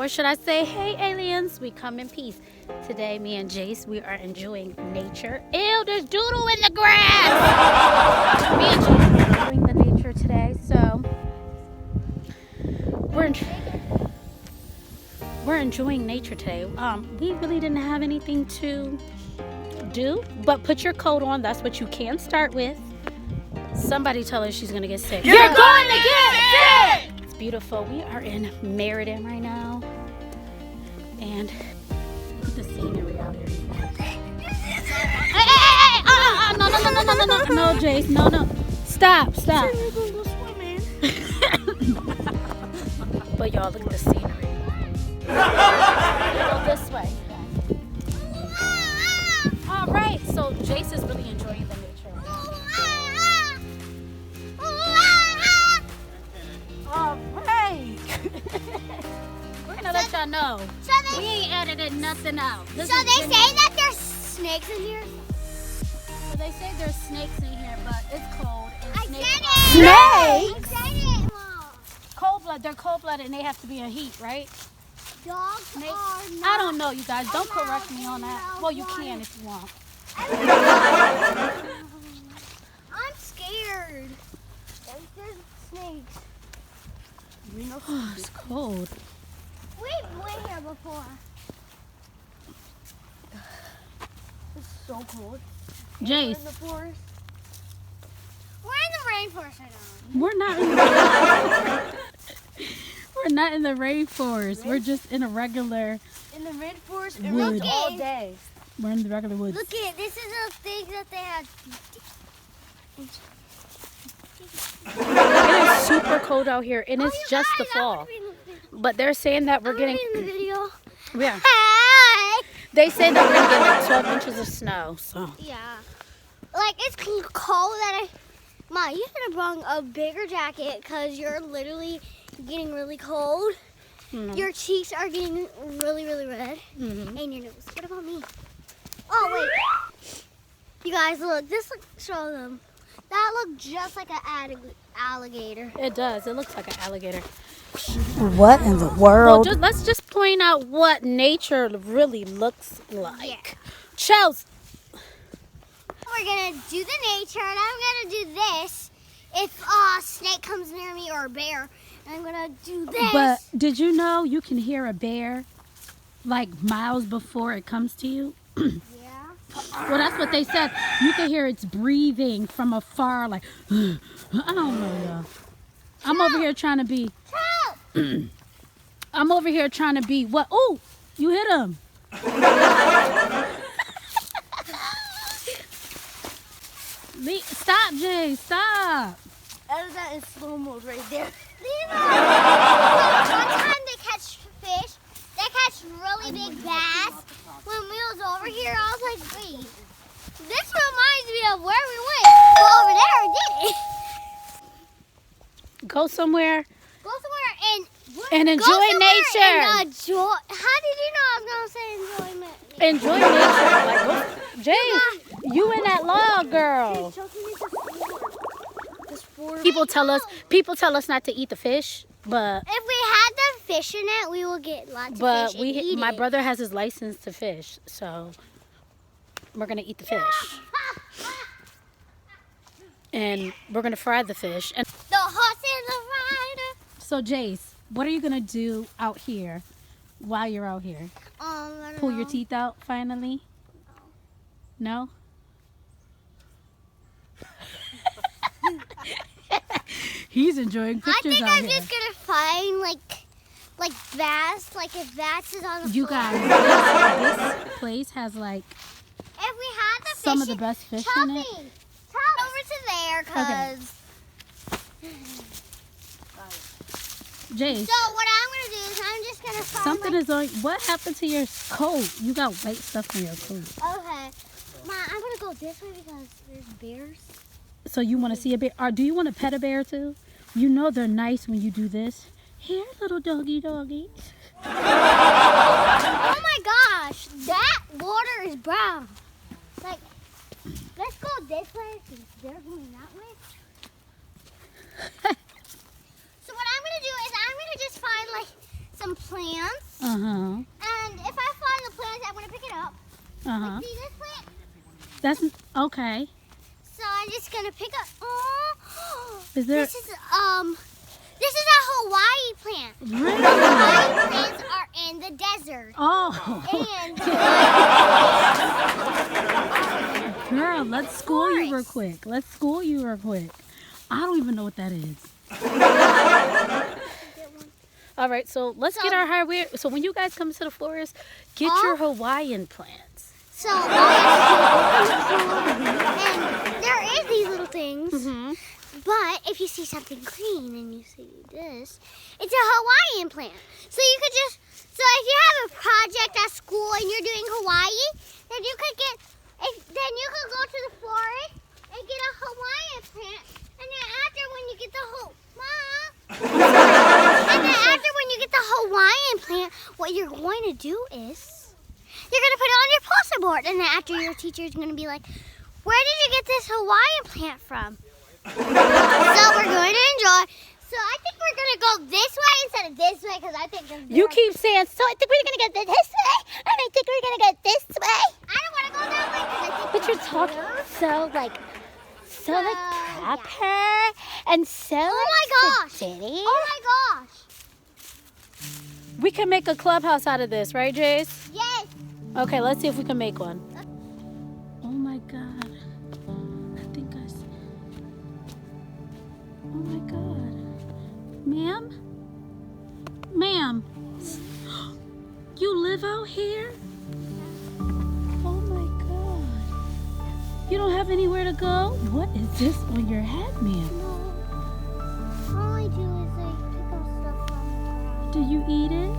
Or should I say, hey aliens, we come in peace. Today, me and Jace, we are enjoying nature. Ew, there's doodle in the grass! Me and Jace are enjoying the nature today, so we're enjoying nature today. We really didn't have anything to do, but put your coat on. That's what you can start with. Somebody tell her she's gonna get sick. You're going to get sick! It's beautiful. We are in Meriden right now, and look at the scenery out here. Hey! No, Jace, no. Stop. But y'all, look at the scenery. Go this way. All right, so Jace is really enjoying the nature. All right. We're gonna let y'all know. We ain't edited nothing out. So they say that there's snakes in here? So they say there's snakes in here, but it's cold. And I snakes said are- it! I said it, Mom. Cold-blooded. They're cold-blooded and they have to be in heat, right? Dogs Snakes? are not. I don't know, you guys. Don't correct me on that. Well, you can if you want. I'm scared. There's snakes. Oh, it's cold. We've went here before. It's so cold. We're Jace, in the forest. We're in the rainforest right now. we're not in the We're not in the rainforest. We're just in a regular In the rainforest wood. all day. We're in the regular woods. Look at this is a thing that they had. It is super cold out here, and it's just the fall. But they're saying that we're getting, in the video. yeah. Hi. They say that we're gonna get like 12 inches of snow. So Yeah. Like it's cold that Ma, you should have brought a bigger jacket because you're literally getting really cold. Your cheeks are getting really, really red. And your nose. What about me? Oh, wait. You guys, look. Show them. That looked just like an alligator. it does. It looks like an alligator. What in the Well, world? let's just point out what nature really looks like. Yeah. Chels, We're going to do the nature, and I'm going to do this if a snake comes near me or a bear. And I'm going to do this. but did you know you can hear a bear like miles before it comes to you? Yeah. Well, that's what they said. You can hear its breathing from afar, like, I don't know, y'all. I'm over here trying to be, what? Oh, you hit him. Stop, Jay, stop. Edit that in slow mode right there. One time they catch fish. They catch really big bass. When we was over here, I was like, wait, this reminds me of where we went. But over there, we did it. Go somewhere Go somewhere and enjoy nature. And enjoy. How did you know I was going to say enjoyment? Enjoy nature. Like, go, Jay, you in that log, girl. People tell us not to eat the fish, but If we had the fish in it, we would get lots of fish and eat my it. brother has his license to fish, so we're gonna eat the fish, and we're gonna fry the fish. And The horse and the rider. so, Jace, what are you gonna do out here while you're out here? I don't Pull your know. teeth out finally? No. He's enjoying I pictures think out I'm here. just gonna find like bass, like if bass is on the You floor. guys, this place has like If we had the some fish of the best fish Chelsea, in it. over to there, cause. Jace, So what I'm gonna do is I'm just gonna find. something is on. What happened to your coat? You got white stuff on your coat. Okay, Ma, I'm gonna go this way because there's bears. So you want to see a bear? Or do you want to pet a bear too? You know they're nice when you do this. Here, little doggy. Oh my gosh, that water is brown. Like, let's go this way since they're going that way. So what I'm gonna do is I'm gonna just find like some plants Uh-huh. And if I find the plant, I'm gonna pick it up. Uh-huh. Like, see this plant? That's okay. So I'm just gonna pick up. Oh, Is there this is a Hawaii plant. really? Hawaii plants are in the desert. Oh. And Girl, let's school you real quick. Let's school you real quick. I don't even know what that is. All right, so let's get our hardware. So when you guys come to the forest, get your Hawaiian plants. so all you have to do is open the floor, and there is these little things. Mm-hmm. But if you see something green and you see this, it's a Hawaiian plant. So you could just, so if you have a project at school and you're doing Hawaii, then you could go to the forest and get a Hawaiian plant. And then after when you get the Hawaiian plant, what you're going to do is you're going to put it on your poster board. And then after your teacher is going to be like, where did you get this Hawaiian plant from? So we're going to enjoy. So I think we're going to go this way instead of this way because I think You keep saying, so I think we're going to go this way, and I think we're going to go this way. I don't want to go that way because I think But you're talking so like proper and so sedated. Oh my gosh. We can make a clubhouse out of this, right, Jace? Yes. Okay, let's see if we can make one. Oh my God. I think I see. Oh my God. Ma'am? Ma'am. You live out here? Oh my God. You don't have anywhere to go? What is this on your head, ma'am? No. All I do is I pick up stuff from the ground. Do you eat it?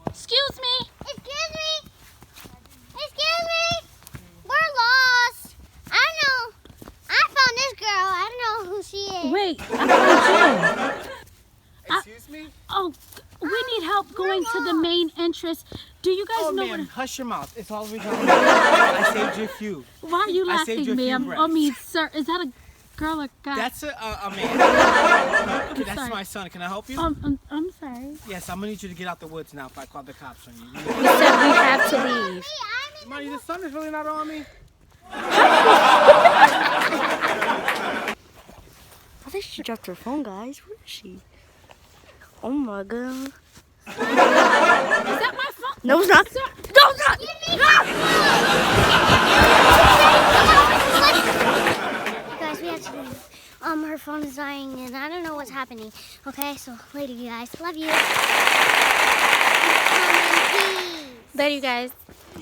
Excuse me. Excuse me. Excuse me. We're lost. I don't know. I found this girl. I don't know who she is. Wait, I found you. Excuse me? Oh, we need help going to the main entrance. Do you guys know ma'am, what? hush your mouth. It's all we got. I saved you a few. Why are you I saved laughing, you a few ma'am? breaths. I mean, sir, is that a girl or guy? That's a man. Okay, that's sorry. my son. Can I help you? I'm sorry. Yes, I'm gonna need you to get out the woods now if I call the cops on you. We said we have to leave. Money, the sun is really not on me. I think she dropped her phone, guys. Where is she? Oh my God. Is that my phone? No, it's not. Sir, No, it's not. You guys, we have to leave. Her phone is dying and I don't know what's happening. Okay, so later, you guys. Love you. There you guys.